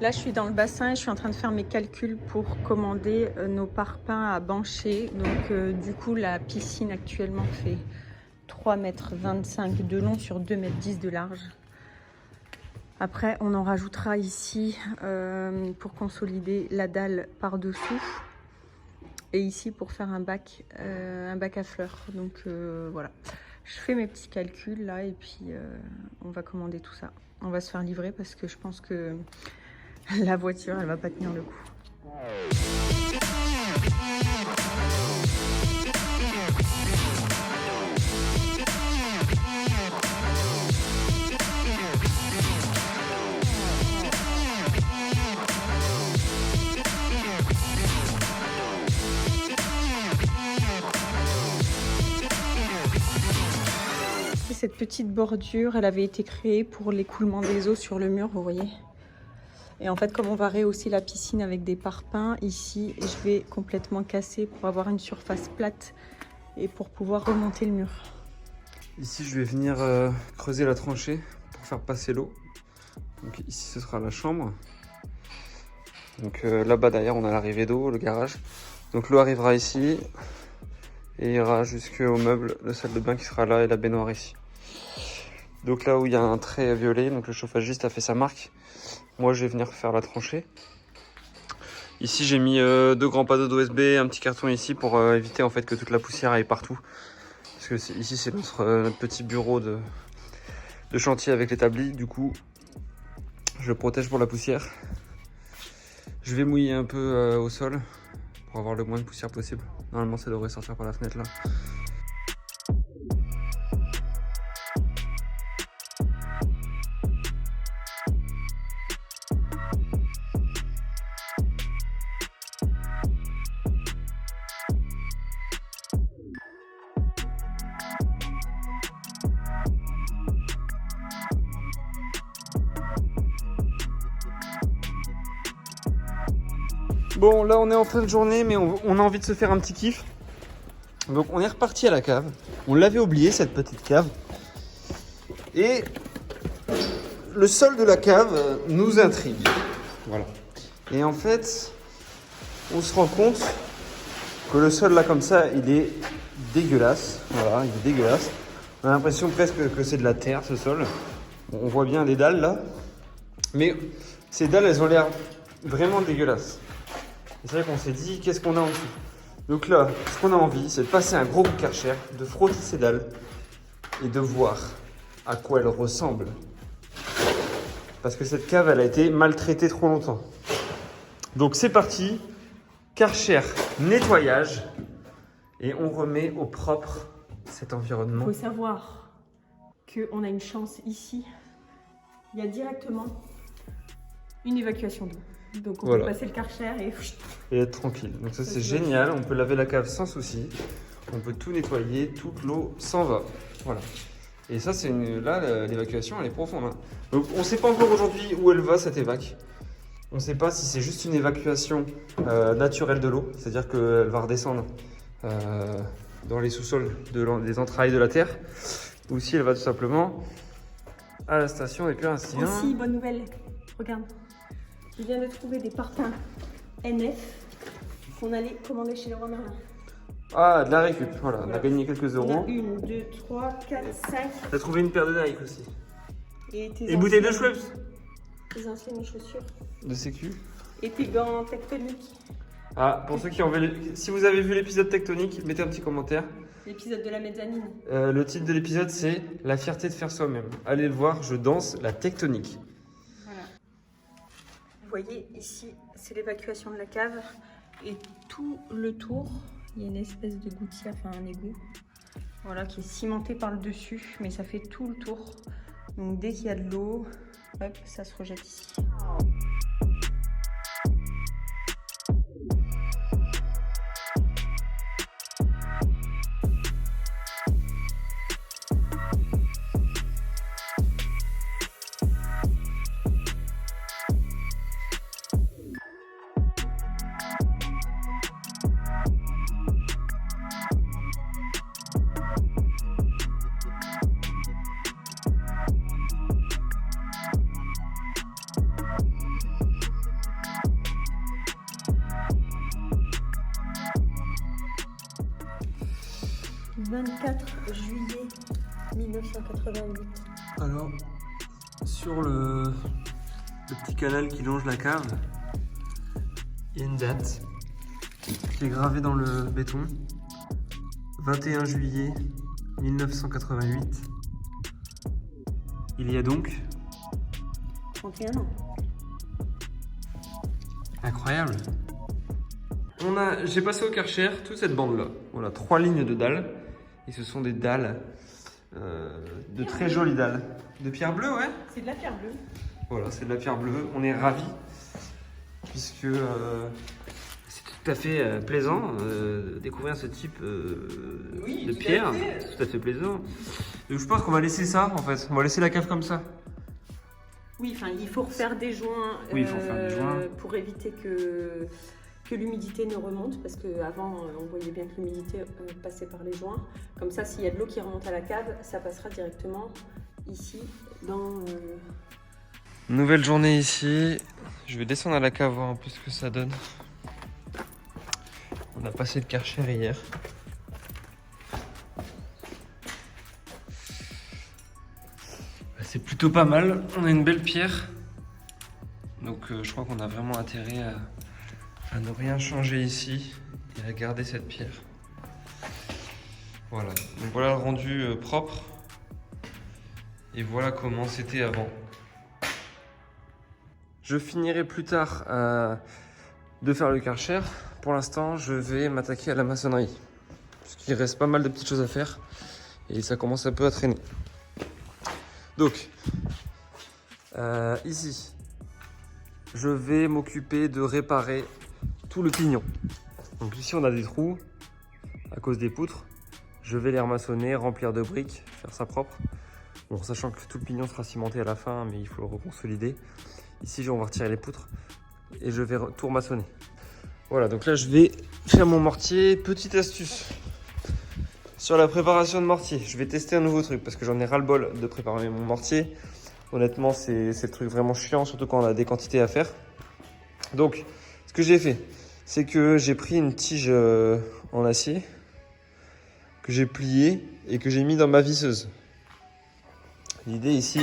Là, je suis dans le bassin et je suis en train de faire mes calculs pour commander nos parpaings à Bancher. Donc, du coup, la piscine actuellement fait 3,25 m de long sur 2,10 m de large. Après, on en rajoutera ici pour consolider la dalle par-dessous. Et ici pour faire un bac à fleurs. Donc, voilà. Je fais mes petits calculs là et puis on va commander tout ça. On va se faire livrer parce que je pense que la voiture, elle va pas tenir le coup. Cette petite bordure, elle avait été créée pour l'écoulement des eaux sur le mur, vous voyez. Et en fait, comme on va rehausser la piscine avec des parpaings, ici, je vais complètement casser pour avoir une surface plate et pour pouvoir remonter le mur. Ici, je vais venir creuser la tranchée pour faire passer l'eau. Donc ici, ce sera la chambre. Donc là-bas, derrière, on a l'arrivée d'eau, le garage. Donc l'eau arrivera ici et ira jusqu'au meuble, la salle de bain qui sera là et la baignoire ici. Donc là où il y a un trait violet, donc le chauffagiste a fait sa marque. Moi, je vais venir faire la tranchée. Ici, j'ai mis 2 grands panneaux d'OSB, un petit carton ici pour éviter en fait que toute la poussière aille partout. Parce que ici, c'est notre petit bureau de chantier avec l'établi. Du coup, je le protège pour la poussière. Je vais mouiller un peu au sol pour avoir le moins de poussière possible. Normalement, ça devrait sortir par la fenêtre là. Bon, là on est en fin de journée, mais on a envie de se faire un petit kiff. Donc on est reparti à la cave. On l'avait oublié, cette petite cave. Et le sol de la cave nous intrigue. Voilà. Et en fait, on se rend compte que le sol là comme ça, il est dégueulasse. Voilà, il est dégueulasse. On a l'impression presque que c'est de la terre, ce sol. On voit bien les dalles là. Mais ces dalles, elles ont l'air vraiment dégueulasses. C'est vrai qu'on s'est dit, qu'est-ce qu'on a en dessous? Donc là, ce qu'on a envie, c'est de passer un gros coup de Karcher, de frotter ces dalles et de voir à quoi elles ressemblent. Parce que cette cave, elle a été maltraitée trop longtemps. Donc c'est parti, Karcher, nettoyage, et on remet au propre cet environnement. Il faut savoir qu'on a une chance ici. Il y a directement une évacuation d'eau. Donc on peut passer le Karcher et être tranquille. Donc ça c'est génial, on peut laver la cave sans souci. On peut tout nettoyer, toute l'eau s'en va. Voilà. Et ça c'est là l'évacuation elle est profonde. Hein. Donc on ne sait pas encore aujourd'hui où elle va cette évac. On ne sait pas si c'est juste une évacuation naturelle de l'eau, c'est-à-dire qu'elle va redescendre dans les sous-sols des entrailles de la terre, ou si elle va tout simplement à la station d'épuration. Aussi, bonne nouvelle, regarde. Je viens de trouver des parpaings NF qu'on allait commander chez Leroy Merlin. Ah, de la récup, voilà, on a gagné quelques euros. 1, 2, 3, 4, 5. T'as trouvé une paire de Nike aussi. Et une bouteille de Schweppes. Tes anciennes chaussures. De sécu. Et tes gants tectoniques. Ah, pour ceux qui ont vu, si vous avez vu l'épisode tectonique, mettez un petit commentaire. L'épisode de la mezzanine. Le titre de l'épisode c'est La fierté de faire soi-même. Allez le voir, je danse la tectonique. Vous voyez, ici, c'est l'évacuation de la cave. Et tout le tour, il y a une espèce de gouttière, enfin un égout, voilà, qui est cimenté par le dessus. Mais ça fait tout le tour. Donc dès qu'il y a de l'eau, hop, ça se rejette ici. 24 juillet 1988. Alors, sur le petit canal qui longe la cave, il y a une date qui est gravée dans le béton. 21 juillet 1988. Il y a donc 31 ans. Incroyable. J'ai passé au Karcher toute cette bande-là. Voilà, 3 lignes de dalles. Et ce sont des dalles, de très jolies dalles. De pierre bleue, ouais. C'est de la pierre bleue. Voilà, c'est de la pierre bleue. On est ravis. Puisque c'est tout à fait plaisant de découvrir ce type de pierre. C'est tout à fait plaisant. Donc, je pense qu'on va laisser ça, en fait. On va laisser la cave comme ça. Oui, enfin, il faut refaire des joints, Oui, il faut faire des joints. pour éviter que l'humidité ne remonte, parce qu'avant, on voyait bien que l'humidité passait par les joints. Comme ça, s'il y a de l'eau qui remonte à la cave, ça passera directement ici, dans... Nouvelle journée ici. Je vais descendre à la cave voir un peu ce que ça donne. On a passé le Karcher hier. C'est plutôt pas mal. On a une belle pierre. Donc je crois qu'on a vraiment intérêt à ne rien changer ici et à garder cette pierre. Voilà. Donc voilà le rendu propre. Et voilà comment c'était avant. Je finirai plus tard de faire le Karcher. Pour l'instant, je vais m'attaquer à la maçonnerie. Parce qu'il reste pas mal de petites choses à faire. Et ça commence un peu à traîner. Donc, ici, je vais m'occuper de réparer tout le pignon. Donc ici, on a des trous à cause des poutres. Je vais les remaçonner, remplir de briques, faire ça propre. Bon, sachant que tout le pignon sera cimenté à la fin, mais il faut le reconsolider. Ici, on va retirer les poutres et je vais tout remaçonner. Voilà, donc là, je vais faire mon mortier. Petite astuce sur la préparation de mortier. Je vais tester un nouveau truc parce que j'en ai ras-le-bol de préparer mon mortier. Honnêtement, c'est le truc vraiment chiant, surtout quand on a des quantités à faire. Donc, ce que j'ai fait, c'est que j'ai pris une tige en acier que j'ai pliée et que j'ai mis dans ma visseuse. L'idée ici,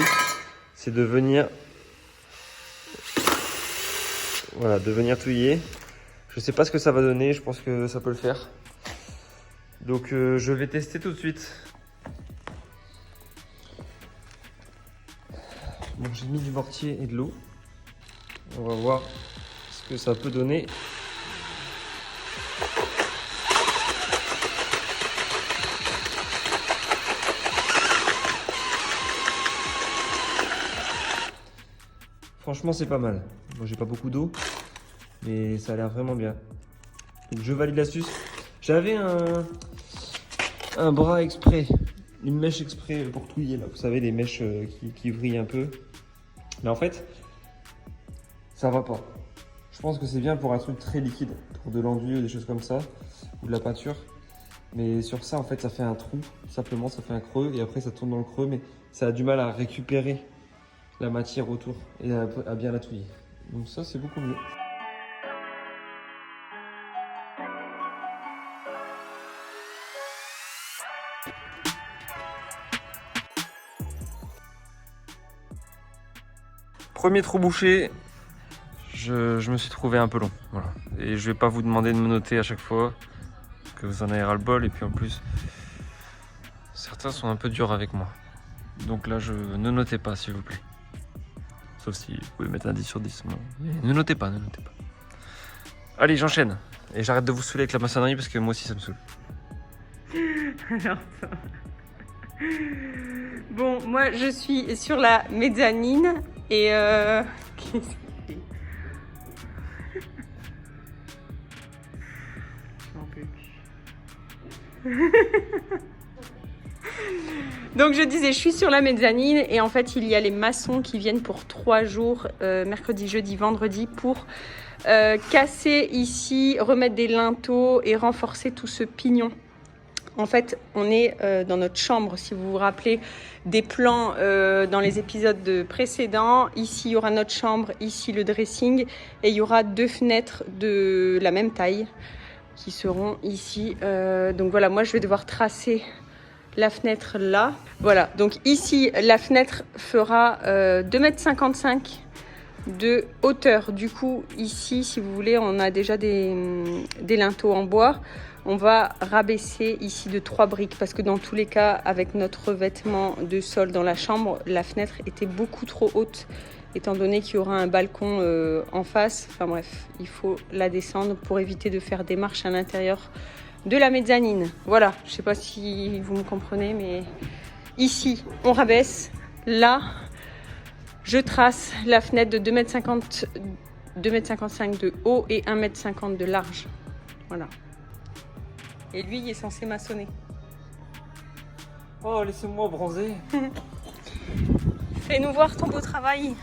c'est de venir... Voilà, de venir touiller. Je sais pas ce que ça va donner, je pense que ça peut le faire. Donc je vais tester tout de suite. Bon, j'ai mis du mortier et de l'eau. On va voir ce que ça peut donner. Franchement, c'est pas mal. Moi, j'ai pas beaucoup d'eau, mais ça a l'air vraiment bien. Donc, je valide l'astuce. J'avais un bras exprès, une mèche exprès pour touiller là. Vous savez, les mèches qui vrillent un peu. Mais en fait, ça va pas. Je pense que c'est bien pour un truc très liquide, pour de l'enduit ou des choses comme ça, ou de la peinture. Mais sur ça, en fait, ça fait un trou. Simplement, ça fait un creux et après, ça tourne dans le creux, mais ça a du mal à récupérer la matière autour et à bien la touiller. Donc ça, c'est beaucoup mieux. Premier trou bouché, je me suis trouvé un peu long. Voilà. Et je vais pas vous demander de me noter à chaque fois, parce que vous en avez ras le bol. Et puis en plus, certains sont un peu durs avec moi. Donc là, ne notez pas, s'il vous plaît. Sauf si vous pouvez mettre un 10 sur 10. Bon. Mais ne notez pas, ne notez pas. Allez, j'enchaîne. Et j'arrête de vous saouler avec la maçonnerie, parce que moi aussi, ça me saoule. Alors ça... Bon, moi je suis sur la mezzanine et qu'est-ce qu'il fait? Je m'en peux plus. Donc je disais, je suis sur la mezzanine et en fait il y a les maçons qui viennent pour 3 jours, mercredi, jeudi, vendredi, pour casser ici, remettre des linteaux et renforcer tout ce pignon. En fait, on est dans notre chambre, si vous vous rappelez des plans dans les épisodes précédents. Ici, il y aura notre chambre, ici le dressing, et il y aura 2 fenêtres de la même taille. qui seront ici. Donc voilà, moi je vais devoir tracer la fenêtre là. Voilà, donc ici la fenêtre fera 2,55 m de hauteur. Du coup ici, si vous voulez, on a déjà des linteaux en bois. On va rabaisser ici de 3 briques parce que dans tous les cas, avec notre revêtement de sol dans la chambre, la fenêtre était beaucoup trop haute étant donné qu'il y aura un balcon en face. Enfin bref, il faut la descendre pour éviter de faire des marches à l'intérieur de la mezzanine. Voilà, je ne sais pas si vous me comprenez, mais ici, on rabaisse. Là, je trace la fenêtre de 2,55 m de haut et 1,50 m de large. Voilà. Et lui, il est censé maçonner. Oh, laissez-moi bronzer. Fais-nous voir ton beau travail.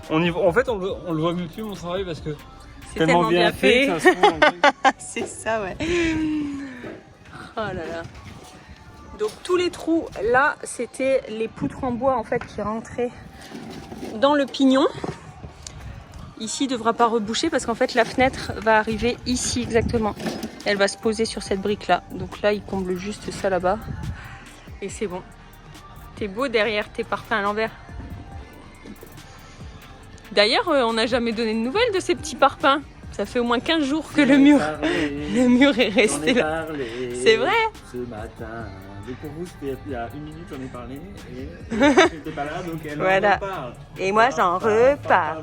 En fait, on le voit mieux plus, mon travail, parce que c'est tellement bien fait. Que ça se trouve, c'est ça, ouais. Oh là là. Donc tous les trous, là, c'était les poutres en bois en fait qui rentraient dans le pignon. Ici, il ne devra pas reboucher parce qu'en fait, la fenêtre va arriver ici exactement. Elle va se poser sur cette brique-là. Donc là, il comble juste ça là-bas. Et c'est bon. T'es beau derrière tes parpaings à l'envers. D'ailleurs, on n'a jamais donné de nouvelles de ces petits parpaings. Ça fait au moins 15 jours que le mur est resté là. C'est vrai. Ce matin. Donc pour vous, c'était il y a 1 minute, j'en ai parlé. Et j'étais pas là, donc elle voilà. en repart. Et moi, j'en repars.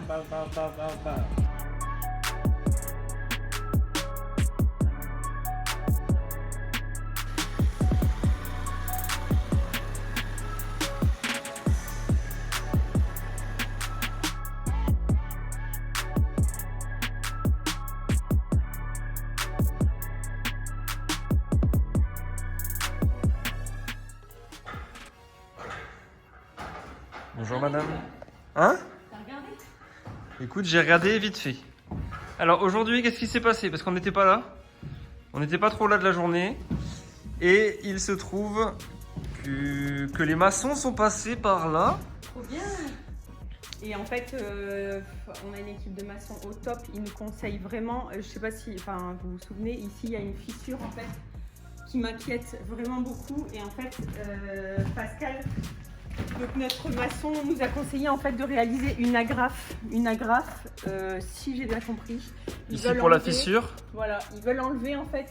Bonjour madame. Hein? T'as regardé? Écoute, j'ai regardé vite fait. Alors aujourd'hui, qu'est-ce qui s'est passé? Parce qu'on n'était pas là. On n'était pas trop là de la journée. Et il se trouve que les maçons sont passés par là. Trop bien. Et en fait, on a une équipe de maçons au top. Ils nous conseillent vraiment, je sais pas si vous vous souvenez, ici il y a une fissure en fait qui m'inquiète vraiment beaucoup. Et en fait, Pascal, donc notre maçon, nous a conseillé en fait de réaliser une agrafe, si j'ai bien compris. Ici pour la fissure. Voilà, ils veulent enlever en fait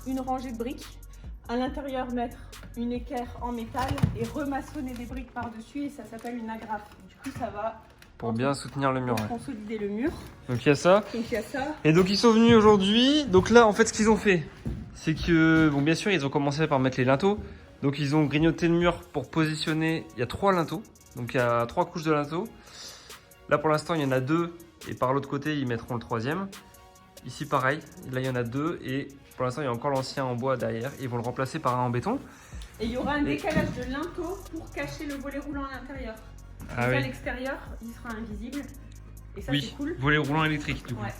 une rangée de briques. À l'intérieur, mettre une équerre en métal et remaçonner des briques par-dessus et ça s'appelle une agrafe. Du coup, ça va Pour bien soutenir le mur. Ouais. consolider le mur. Donc il y a ça. Donc il y a ça. Et donc ils sont venus aujourd'hui. Donc là, en fait, ce qu'ils ont fait, c'est que, bon, bien sûr, ils ont commencé par mettre les linteaux. Donc ils ont grignoté le mur pour positionner. Il y a 3 linteaux. Donc il y a 3 couches de linteaux. Là, pour l'instant, il y en a 2. Et par l'autre côté, ils mettront le 3e. Ici, pareil. Là, il y en a 2. Et pour l'instant, il y a encore l'ancien en bois derrière. Ils vont le remplacer par un en béton. Et il y aura un décalage de linteaux pour cacher le volet roulant à l'intérieur. Ah Donc oui. à l'extérieur, il sera invisible. Et ça, Oui, c'est cool. volet roulant électrique, du coup. Ouais.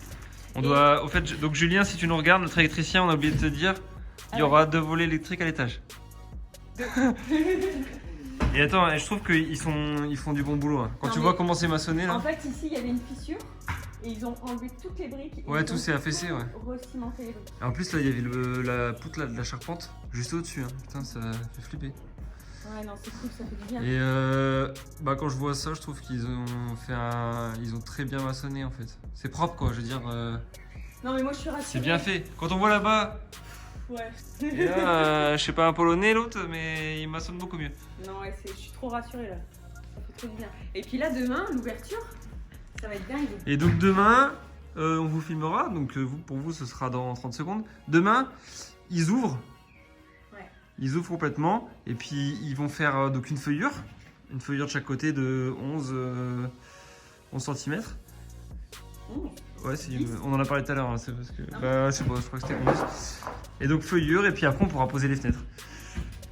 On doit, au fait, donc Julien, si tu nous regardes, notre électricien, on a oublié de te dire, il y aura 2 volets électriques à l'étage. Et attends, je trouve qu'ils font du bon boulot. Hein. Quand Non, tu mais vois comment c'est maçonné là. En fait, ici, il y avait une fissure et ils ont enlevé toutes les briques. Et Ouais, ils tout ont s'est affaissé, ouais. Recimenté les briques. Et en plus, là, il y avait la poutre là, de la charpente juste au-dessus. Hein. Putain, ça fait flipper. Ouais, non, c'est cool, ça fait du bien. Et quand je vois ça, je trouve qu'ils ont ils ont très bien maçonné en fait. C'est propre quoi, je veux dire. Non, mais moi, je suis rassurée. C'est bien fait. Quand on voit là-bas, Ouais. et là, je sais pas un polonais l'autre, mais il maçonne beaucoup mieux. Non, ouais, je suis trop rassurée là. Ça fait trop du bien. Et puis là, demain, l'ouverture, ça va être dingue. Et donc demain, on vous filmera. Donc pour vous, ce sera dans 30 secondes. Demain, ils ouvrent. Ouais. Ils ouvrent complètement. Et puis ils vont faire donc une feuillure de chaque côté de 11 cm. Ouais, on en a parlé tout à l'heure, hein, c'est parce que. Bah, je sais pas, je crois que c'était 11. Et donc feuillure, et puis après on pourra poser les fenêtres.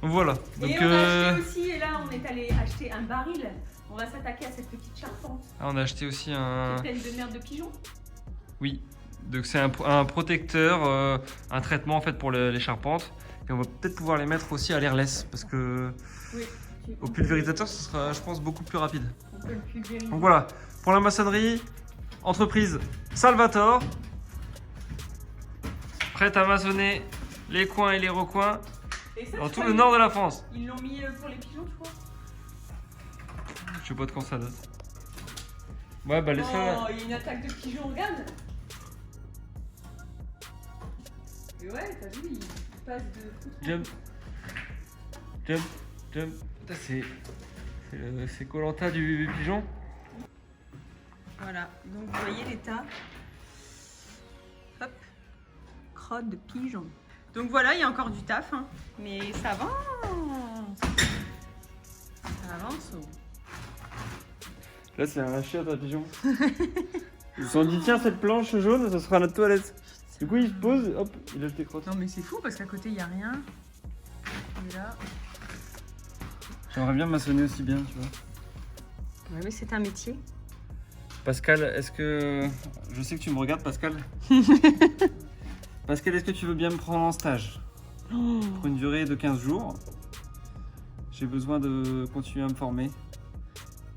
Donc voilà. Donc, et on a acheté aussi, et là on est allé acheter un baril. On va s'attaquer à cette petite charpente. Ah, on a acheté aussi un. C'est pleine de merde de pigeons. Oui. Donc c'est un protecteur, un traitement en fait pour les charpentes. Et on va peut-être pouvoir les mettre aussi à l'airless parce que Oui. au pulvérisateur, ce sera, je pense, beaucoup plus rapide. On peut le pulvériser. Donc voilà. Pour la maçonnerie, entreprise Salvatore. Prête à maçonner les coins et les recoins Et ça, dans je tout crois le qu'ils- nord de la France. Ils l'ont mis pour les pigeons, tu vois. Je sais pas de quand ça date. Ouais, bah laisse-la là. Oh, il y a une attaque de pigeons, regarde. Mais ouais, t'as vu, il passe de... Jump. Jump. Jump. Putain, c'est Koh-Lanta du pigeon. Voilà, donc vous voyez l'état. Hop, crotte de pigeon. Donc voilà, il y a encore du taf, hein, mais ça avance. Ça avance. Oh. Là, c'est un chien à pigeon. Ils se sont dit, tiens, cette planche jaune, ça sera notre toilette. Du coup, il se pose, hop, il lâche tes crottes. Non mais c'est fou parce qu'à côté il n'y a rien. Et là... J'aimerais bien maçonner aussi bien, tu vois. Ouais, mais c'est un métier. Pascal, est-ce que... Je sais que tu me regardes, Pascal. Pascal, est-ce que tu veux bien me prendre en stage pour une durée de 15 jours? J'ai besoin de continuer à me former.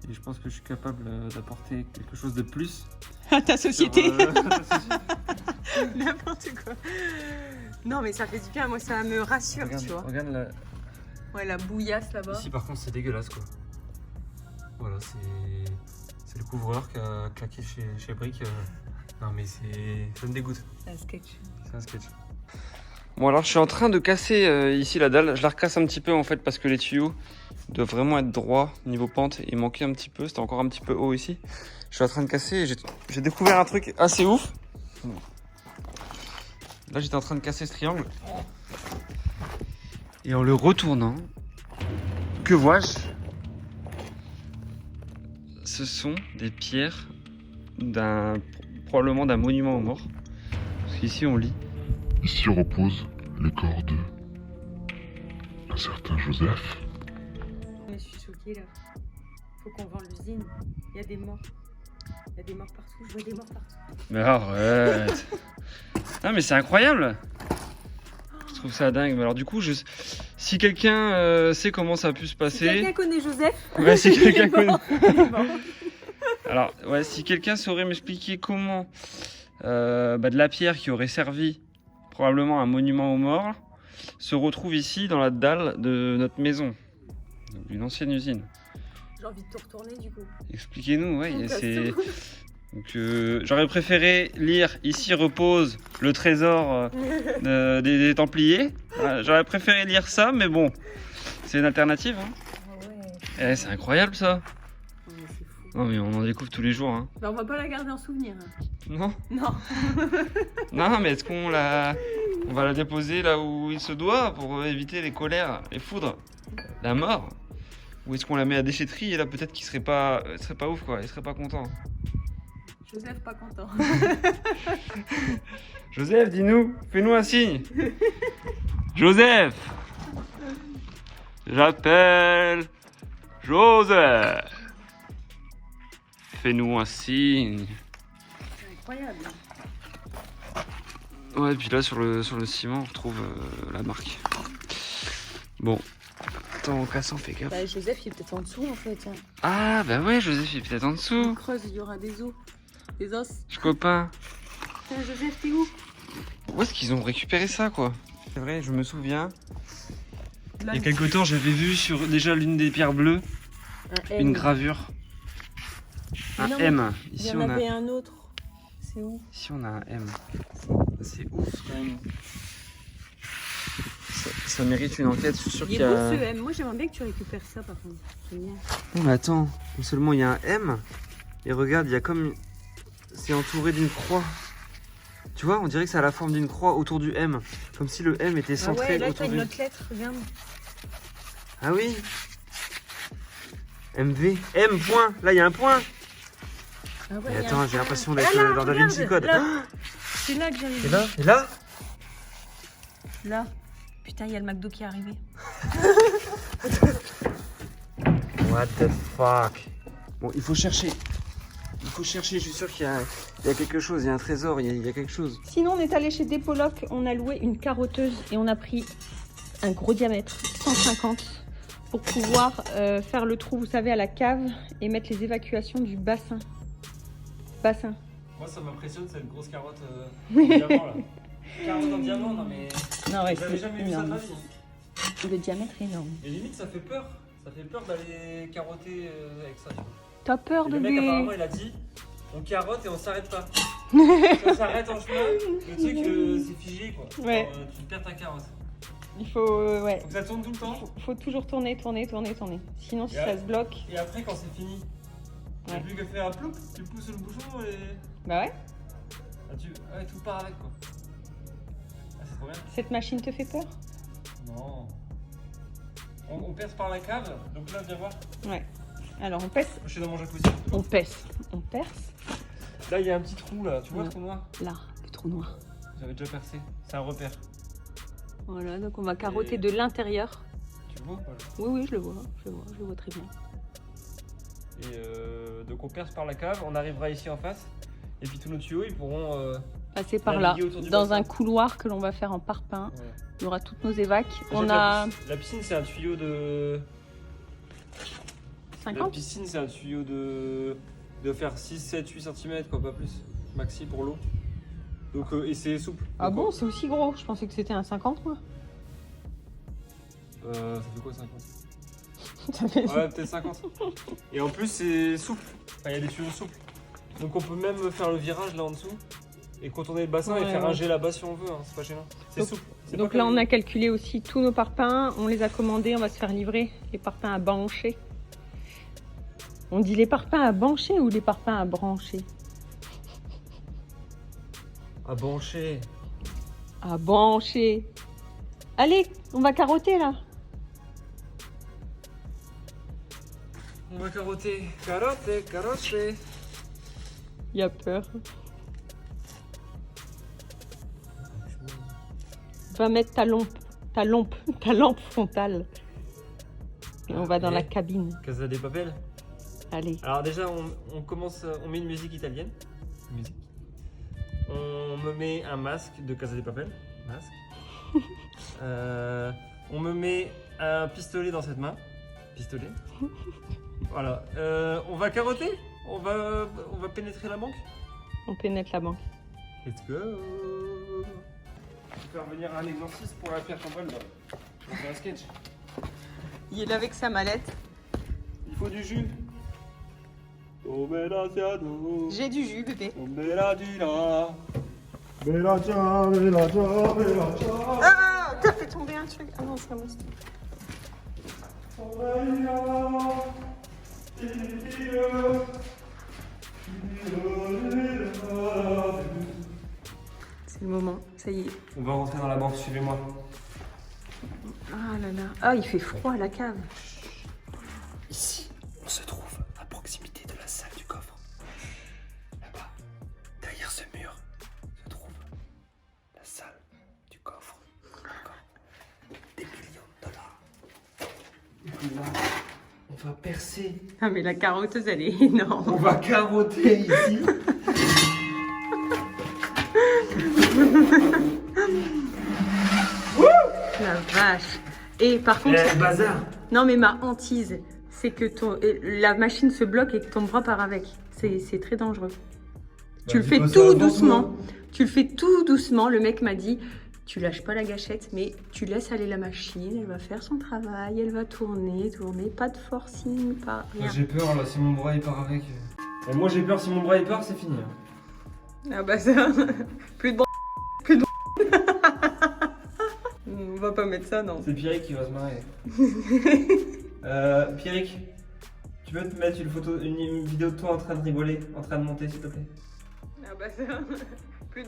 Et je pense que je suis capable d'apporter quelque chose de plus. À ta société. sur, la société. N'importe quoi. Non mais ça fait du bien, moi ça me rassure, Regarde, tu vois. regarde là. Ouais, la bouillasse là-bas. Ici par contre c'est dégueulasse quoi. Voilà, c'est le couvreur qui a claqué chez Brick. Non mais ça me dégoûte. C'est un sketch. C'est un sketch. Bon alors je suis en train de casser ici la dalle. Je la recasse un petit peu en fait parce que les tuyaux doivent vraiment être droits niveau pente. Il manquait un petit peu, c'était encore un petit peu haut ici. Je suis en train de casser et j'ai découvert un truc assez ouf. Là j'étais en train de casser ce triangle. Et en le retournant, que vois-je? Ce sont des pierres probablement d'un monument aux morts. Parce qu'ici on lit. Ici reposent les corps d'un certain Joseph. Mais je suis choquée là. Faut qu'on vende l'usine. Il y a des morts. Il y a des morts partout. Je vois des morts partout. Mais arrête. Non mais c'est incroyable. Je trouve ça dingue. Mais alors du coup, si quelqu'un sait comment ça a pu se Si passer... quelqu'un connaît Joseph. Ouais, si il est quelqu'un connaît... mort. Il est mort. Alors, ouais, si quelqu'un saurait m'expliquer comment de la pierre qui aurait servi probablement à un monument aux morts se retrouve ici dans la dalle de notre maison, donc une ancienne usine. J'ai envie de te retourner du coup. Expliquez-nous, ouais, On casse c'est... tout. Donc, j'aurais préféré lire « Ici repose le trésor des Templiers ». J'aurais préféré lire ça, mais bon, c'est une alternative. Hein. Ah ouais. Eh, c'est incroyable ça. Non, mais c'est fou. Non mais on en découvre tous les jours. Hein. Bah, on va pas la garder en souvenir. Hein. Non. Non. Non, mais est-ce qu'on on va la déposer là où il se doit pour éviter les colères, les foudres, la mort? Ou est-ce qu'on la met à déchetterie et là peut-être qu'il serait pas ouf quoi, il serait pas content. Joseph pas content. Joseph, dis-nous, fais-nous un signe. Joseph, j'appelle Joseph. Fais-nous un signe. C'est incroyable. Ouais, et puis là sur le ciment on retrouve la marque. Bon, attends, en cassant, fais gaffe. Bah, Joseph il est peut-être en dessous en fait. Hein. Ah bah ouais, Joseph il est peut-être en On dessous. creuse, il y aura des os. Des os. Je copain. Tiens, Joseph, t'es où? Où est-ce qu'ils ont récupéré ça quoi? C'est vrai, je me souviens. Là, Il y a quelque temps j'avais vu sur déjà l'une des pierres bleues un une M. gravure. Un non, mais M. Il Ici y en on a. avait un autre. C'est où? Ici on a un M. C'est ouf quand même. Ça mérite une enquête, je suis sûr Il qu'il est y beau a. ce M. Moi j'aimerais bien que tu récupères ça par contre. J'aime bien. Non mais attends, non seulement il y a un M, et regarde, il y a comme... C'est entouré d'une croix. Tu vois, on dirait que ça a la forme d'une croix autour du M. Comme si le M était Ah centré ouais, là autour t'as une du... autre lettre, regarde. Ah oui. MV. M point. Là il y a un point. Ah ouais, Mais il y a attends, un j'ai point. l'impression Ah d'être là, dans Da regarde, Vinci Code. là. Ah, C'est là que j'avais et vu. là? Et là? Là. Putain, il y a le McDo qui est arrivé. What the fuck? Bon, il faut chercher. Il faut chercher, je suis sûr qu'il y a quelque chose, il y a un trésor, il y a quelque chose. Sinon, on est allé chez Dépoloc, on a loué une carotteuse et on a pris un gros diamètre, 150, pour pouvoir faire le trou, vous savez, à la cave et mettre les évacuations du bassin. Moi ça m'impressionne, cette grosse carotte diamant là. Carotte en diamant, non mais. Non, ouais, J'avais jamais vu ça de ma vie. Le diamètre est énorme. Et limite, ça fait peur. Ça fait peur d'aller carotter avec ça. Tu vois. T'as peur Et de le mec, lui? apparemment, il a dit on carotte et on s'arrête pas. Si on s'arrête en chemin, le truc, c'est figé quoi. Ouais. Alors, tu perds ta carotte. Il faut, ouais. Donc ça tourne tout le temps. Faut toujours tourner. Sinon, si Et ça se bloque. Et après, quand c'est fini, t'as Ouais. plus qu'à faire un ploup, tu pousses le bouchon et. Bah ouais. Ouais, tout part avec quoi. Ah, c'est trop bien. Cette machine te fait peur? Non. On perce par la cave, donc là, viens voir. Ouais. Alors, on pèse. Je suis dans mon jacuzzi. On perce. Là, il y a un petit trou là, tu vois Ouais. le trou noir? Là, le trou noir. J'avais déjà percé, c'est un repère. Voilà, donc on va carotter Et- de l'intérieur. Tu le vois ou pas là? Oui, je le vois très bien. Et donc on perce par la cave, on arrivera ici en face. Et puis tous nos tuyaux, ils pourront. Passer par là, naviguer autour du dans bassin. un couloir que l'on va faire en parpaing. Ouais. Il y aura toutes nos évacs. On La a piscine, c'est un tuyau de. La 50. piscine, c'est un tuyau de faire 6, 7, 8 cm, quoi, pas plus. Maxi pour l'eau. Donc, et c'est souple. Ah Donc, bon, c'est aussi gros. Je pensais que c'était un 50, moi. ça fait quoi 50? Ça fait- Ouais, peut-être 50. Et en plus, c'est souple. Enfin, il y a des tuyaux souples. Donc, on peut même faire le virage là en dessous. Et contourner le bassin et Ouais, faire ouais. un jet là-bas si on veut. Hein. C'est pas gênant. C'est Donc- souple. C'est Donc pas là, comme- on a calculé aussi tous nos parpaings. On les a commandés. On va se faire livrer les parpaings à brancher. On dit les parpaings à brancher ou les parpaings à brancher? À brancher. À brancher. Allez, on va carotter là. On va carotter. Carotter. Il y a peur. Va mettre ta lampe frontale. Et on va dans la cabine. Casa des Papel. Allez. Alors déjà, on commence, on met une musique italienne. Musique. On me met un masque de Casa des Papel. Masque. On me met un pistolet dans cette main. Pistolet. Voilà. On va carotter. On va pénétrer la banque. On pénètre la banque. Let's go. Je vais faire venir un exorciste pour la Pierre Campbell. On fait un sketch. Il est là avec sa mallette. Il faut du jus. Oh bella ciano. J'ai du jus, bébé. Oh bella dina. Ah, t'as fait tomber un truc. Ah non, c'est un moustique. C'est le moment, ça y est. On va rentrer dans la banque, suivez-moi. Ah là là. Ah, il fait froid à la cave. Ici, on se trouve à proximité de la salle du coffre. Là-bas, derrière ce mur, se trouve la salle du coffre. D'accord. Des millions de dollars. Et puis là, on va percer. Ah, mais la carotteuse, elle est énorme. On va carotter ici. La vache. Et par contre, Bazar. non mais ma hantise, c'est que la machine se bloque et que ton bras part avec. C'est très dangereux. Tu le dis fais pas ça tout avant, doucement. toi. Tu le fais tout doucement. Le mec m'a dit, tu lâches pas la gâchette, mais tu laisses aller la machine. Elle va faire son travail. Elle va tourner. Pas de forcing, pas rien. J'ai peur là, si mon bras il part avec. Et moi j'ai peur, si mon bras il part, c'est fini. Ah bah ça, plus de bras, plus de On va pas mettre ça, non. C'est Pierrick qui va se marrer. Pierrick, tu peux te mettre une vidéo de toi en train de rigoler, en train de monter s'il te plaît? Ah bah ça, plus de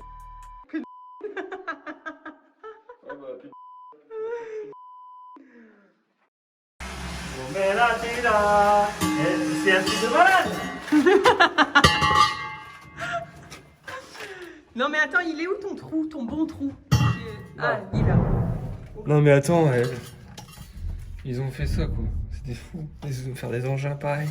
C'est un truc de malade! Non mais attends, il est où ton trou, ton bon trou? Ah, il est là. Non mais attends, ils ont fait ça quoi, c'est des fous, ils vont faire des engins pareils.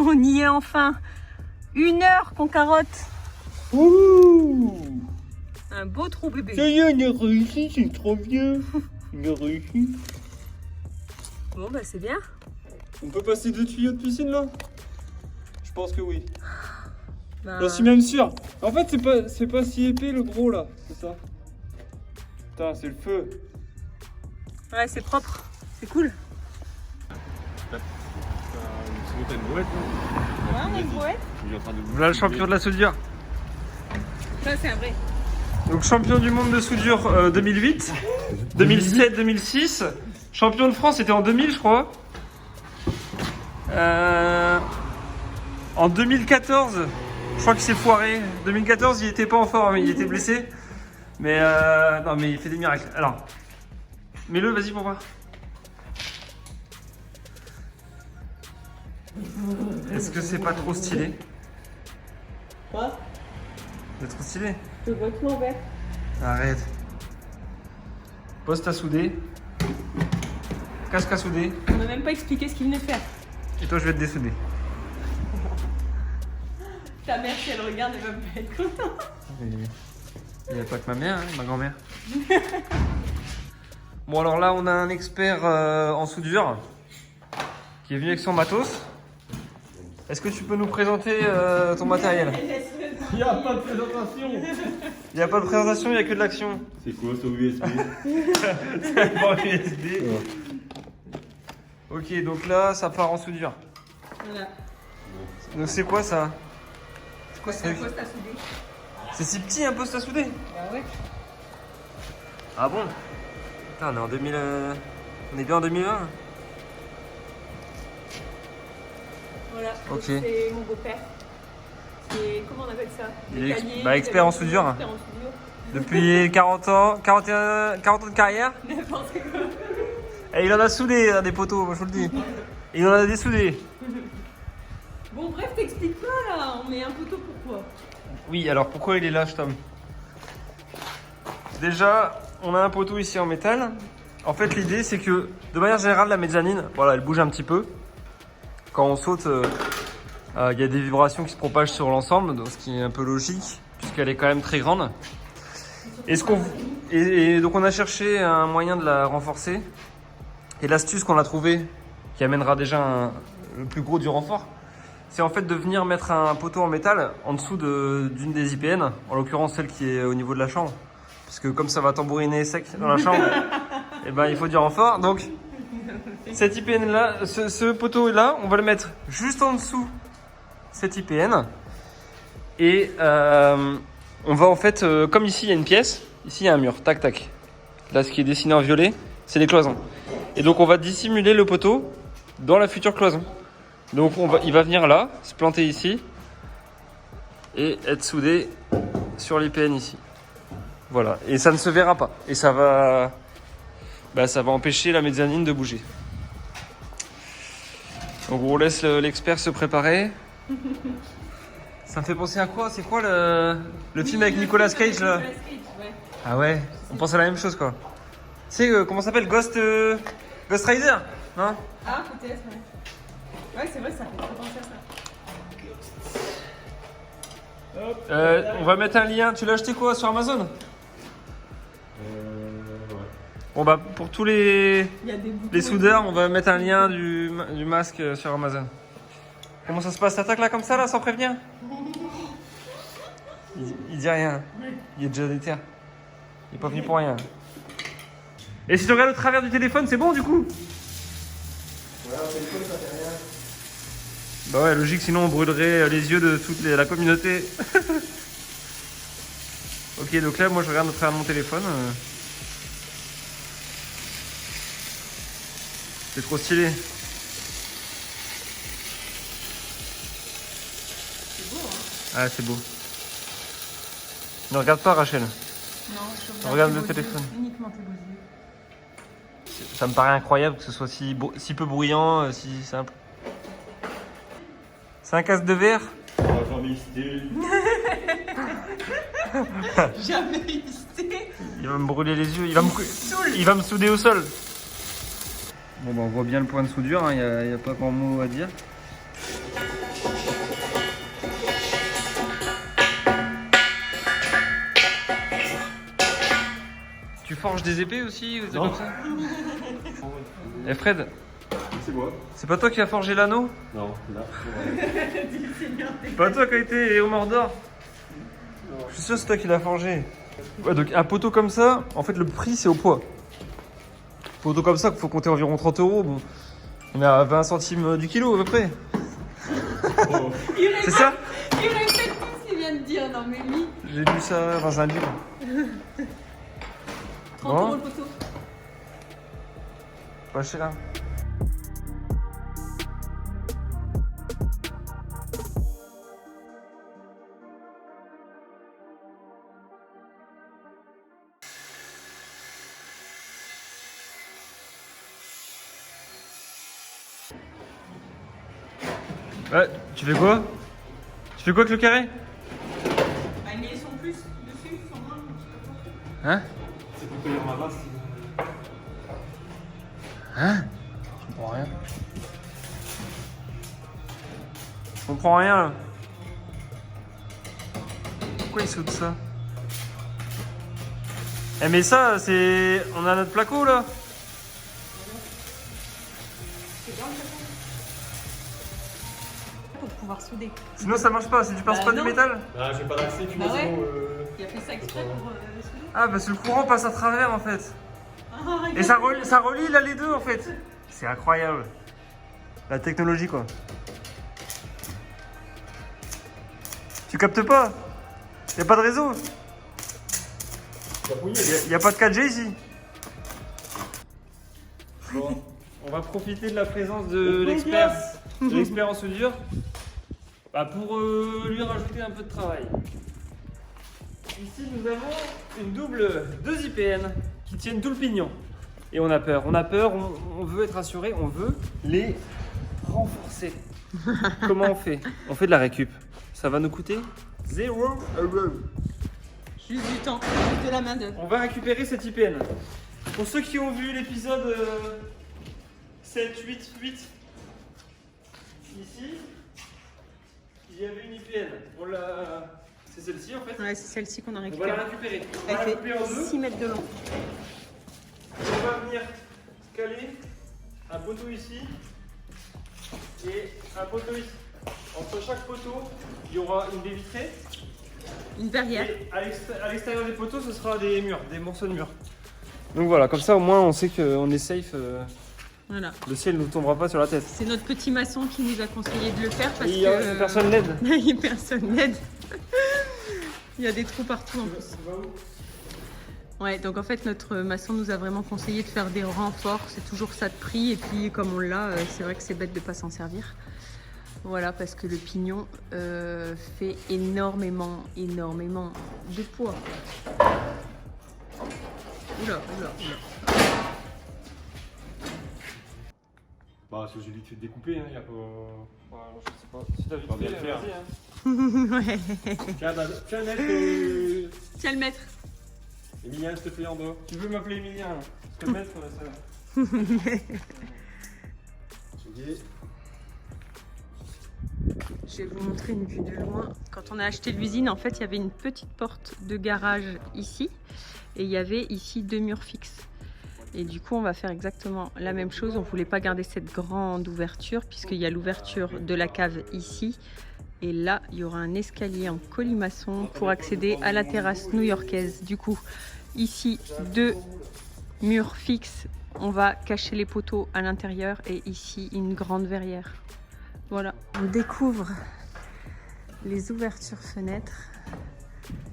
On y est enfin. 1 heure qu'on carotte. Ouh. Un beau trou bébé. Ça y est, on a réussi, c'est trop bien. On a réussi. Bon bah c'est bien. On peut passer 2 tuyaux de piscine là? Je pense que oui. Bah, J'en suis même sûr. En fait, c'est pas si épais le gros là. C'est ça. Putain, c'est le feu. ouais, c'est propre. C'est cool. C'est une brouette, Ouais, on a une brouette. Il est en train de Voilà le champion de la soudure. Ça, c'est un vrai. Donc champion du monde de soudure 2008, 2007, 2006. Champion de France, c'était en 2000, je crois. En 2014, je crois qu'il s'est foiré. 2014, il était pas en forme, il était blessé. Mais non, mais il fait des miracles. Alors, mets-le, vas-y pour voir. Est-ce que c'est pas trop stylé? Quoi? C'est trop stylé. Je vois tout en vert. Arrête. Poste à souder. Casque à souder. On n'a même pas expliqué ce qu'il venait faire. Et toi, je vais te dessouder. Ta mère, si elle regarde, elle va pas être contente. Il n'y a pas que ma mère, hein, ma grand-mère. Bon, alors là, on a un expert en soudure qui est venu avec son matos. Est-ce que tu peux nous présenter ton matériel? Il n'y a pas de présentation. Il n'y a pas de présentation, il n'y a que de l'action. C'est quoi ce USB? C'est un port USB. Ok, donc là, ça part en soudure. Voilà. Donc c'est quoi ça? C'est quoi C'est un ça? poste à souder. C'est si petit un poste à souder? Bah ouais. Ah bon? Putain, on est en 2000... On est bien en 2020? Voilà. Ok. C'est mon beau-père. C'est... Comment on appelle ça? Il est Métallier, bah, expert en soudure. Expert en soudure. Depuis 40 ans, 40 ans de carrière. N'importe quoi. Et il en a soudé des poteaux, moi je vous le dis. Et il en a dessoudé. Bon, bref, t'expliques pas là. On met un poteau pourquoi? Oui, alors pourquoi il est là, Tom? Déjà, on a un poteau ici en métal. En fait, l'idée c'est que, de manière générale, la mezzanine, voilà, elle bouge un petit peu. Quand on saute, il y a des vibrations qui se propagent sur l'ensemble, ce qui est un peu logique, puisqu'elle est quand même très grande. Et donc on a cherché un moyen de la renforcer. Et l'astuce qu'on a trouvée, qui amènera déjà le plus gros du renfort, c'est en fait de venir mettre un poteau en métal en dessous d'une des IPN, en l'occurrence celle qui est au niveau de la chambre. Parce que comme ça va tambouriner sec dans la chambre, et ben il faut du renfort. Donc cette IPN là, ce poteau là, on va le mettre juste en dessous cette IPN. Et on va en fait, comme ici il y a une pièce, ici il y a un mur, tac tac. Là ce qui est dessiné en violet, c'est les cloisons. Et donc on va dissimuler le poteau dans la future cloison. Donc il va venir là, se planter ici et être soudé sur l'IPN ici. Voilà, et ça ne se verra pas. Et ça va empêcher la mezzanine de bouger. Donc on laisse l'expert se préparer. Ça me fait penser à quoi? C'est quoi le film avec Nicolas Cage là? Nicolas Cage, ouais. Ah ouais, on pense à la même chose quoi. Tu sais comment ça s'appelle? Ghost Rider? Non? Ah, peut-être, ouais. Ouais, c'est vrai, ça fait trop penser à ça. On va mettre un lien. Tu l'as acheté quoi sur Amazon? Ouais. Bon bah pour tous les Il y a des boutons. les soudeurs, on va mettre un lien du masque sur Amazon. Comment ça se passe? T'attaques là comme ça là sans prévenir? Il dit rien. Il est déjà déter. Il est pas venu pour rien. Et si tu regardes au travers du téléphone, c'est bon du coup? Ouais, un téléphone, ça fait rien. Bah ouais, logique, sinon on brûlerait les yeux de toute la communauté. Ok, donc là, moi je regarde au travers de mon téléphone. C'est trop stylé. C'est beau, hein. Ah, c'est beau. Ne regarde pas, Rachel. Non, je Regarde tes le beaux téléphone. yeux, uniquement tes beaux yeux. Ça me paraît incroyable que ce soit si peu bruyant, si simple. C'est un casque de verre? J'en ai hésité. Jamais hésité. Il va me brûler les yeux, il va me souder au sol. Bon bah on voit bien le point de soudure, il n'y a pas grand mot à dire. forges des épées aussi ou des Non. comme ça? Eh Fred, C'est moi. c'est pas toi qui as forgé l'anneau? Non, là. C'est pas toi qui a été au Mordor? Je suis sûr que c'est toi qui l'as forgé. Ouais, donc un poteau comme ça, en fait le prix c'est au poids. Poteau comme ça, il faut compter environ 30 €. Bon, on est à 20 centimes du kilo à peu près. C'est ça? Il répète tout ce qu'il vient de dire, non mais lui, J'ai lu ça dans un livre. 30 Bon. € le poteau. Pas cher. Ouais, tu fais quoi? Tu fais quoi avec le carré? Bah, mais ils sont plus dessus, ils sont moins. Hein? C'est pour tenir ma race. Hein? Je comprends rien. Je comprends rien là. Pourquoi il saute ça? Eh mais ça, c'est... On a notre placo là. Pour pouvoir souder. Sinon ça marche pas, si tu passes Bah pas non. du métal. Ah, j'ai pas d'accès, tu Bah vois, ouais. sinon. Il a fait ça exprès pour souder. Ah parce que le courant passe à travers en fait. Ah, Et ça relie là les deux en fait. C'est incroyable. La technologie quoi. Tu captes pas? Y a pas de réseau? Y a pas de 4G ici. Bon, on va profiter de la présence de l'expert en soudure, bah, pour lui rajouter un peu de travail. Ici nous avons une deux IPN qui tiennent tout le pignon. Et on a peur, on veut être assuré, on veut les renforcer. Comment on fait? On fait de la récup. Ça va nous coûter 0 €. juste du temps, de la main d'œuvre. On va récupérer cette IPN. Pour ceux qui ont vu l'épisode 7, 8, ici, il y avait une IPN. C'est celle-ci en fait. Ouais, c'est celle-ci qu'on a On va récupérée. la récupérer. On Elle va la fait couper en deux. 6 mètres de long. On va venir caler un poteau ici et un poteau ici. Entre chaque poteau, il y aura une baie vitrée. Une verrière. Et à l'extérieur des poteaux, ce sera des murs, des morceaux de murs. Donc voilà, comme ça au moins on sait qu'on est safe. Voilà. Le ciel ne nous tombera pas sur la tête. C'est notre petit maçon qui nous a conseillé de le faire parce Et que personne n'aide. il y a personne n'aide. Il y a des trous partout en plus. Ouais, donc en fait notre maçon nous a vraiment conseillé de faire des renforts, c'est toujours ça de prix et puis comme on l'a, c'est vrai que c'est bête de pas s'en servir. Voilà, parce que le pignon fait énormément de poids. Oula. Bah, si j'ai vite fait découper, hein, y a pas. Je sais pas. Si t'as vite On vient fait, le faire. vas-y, hein. Ouais. Tiens, mec, Tiens le maître. Emilien, s'il te plaît, en bas. Tu veux m'appeler Emilien là? Parce que le maître, ça. Je vais vous montrer une vue de loin. Quand on a acheté l'usine, en fait, il y avait une petite porte de garage ici. Et il y avait ici 2 murs fixes. Et du coup, on va faire exactement la même chose. On ne voulait pas garder cette grande ouverture puisqu'il y a l'ouverture de la cave ici. Et là, il y aura un escalier en colimaçon pour accéder à la terrasse new-yorkaise. Du coup, ici, 2 murs fixes. On va cacher les poteaux à l'intérieur et ici, une grande verrière. Voilà. On découvre les ouvertures fenêtres.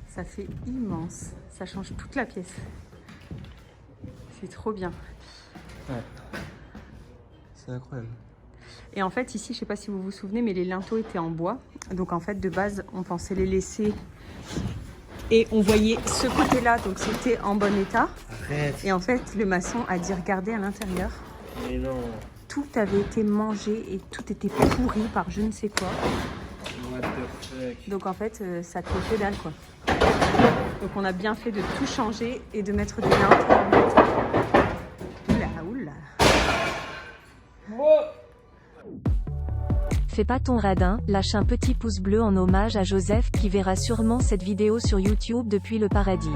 Ça fait immense. Ça change toute la pièce. C'est trop bien. Ouais. C'est incroyable. Et en fait, ici, je sais pas si vous vous souvenez, mais les linteaux étaient en bois. Donc en fait, de base, on pensait les laisser. Et on voyait ce côté-là, donc c'était en bon état. Arrête. Et en fait, le maçon a dit regardez à l'intérieur. Mais non. Tout avait été mangé et tout était pourri par je ne sais quoi. What the fuck. Donc en fait, ça fait que dalle quoi. Donc on a bien fait de tout changer et de mettre des linteaux en métal. Oula. Fais pas ton radin, lâche un petit pouce bleu en hommage à Joseph qui verra sûrement cette vidéo sur YouTube depuis le paradis.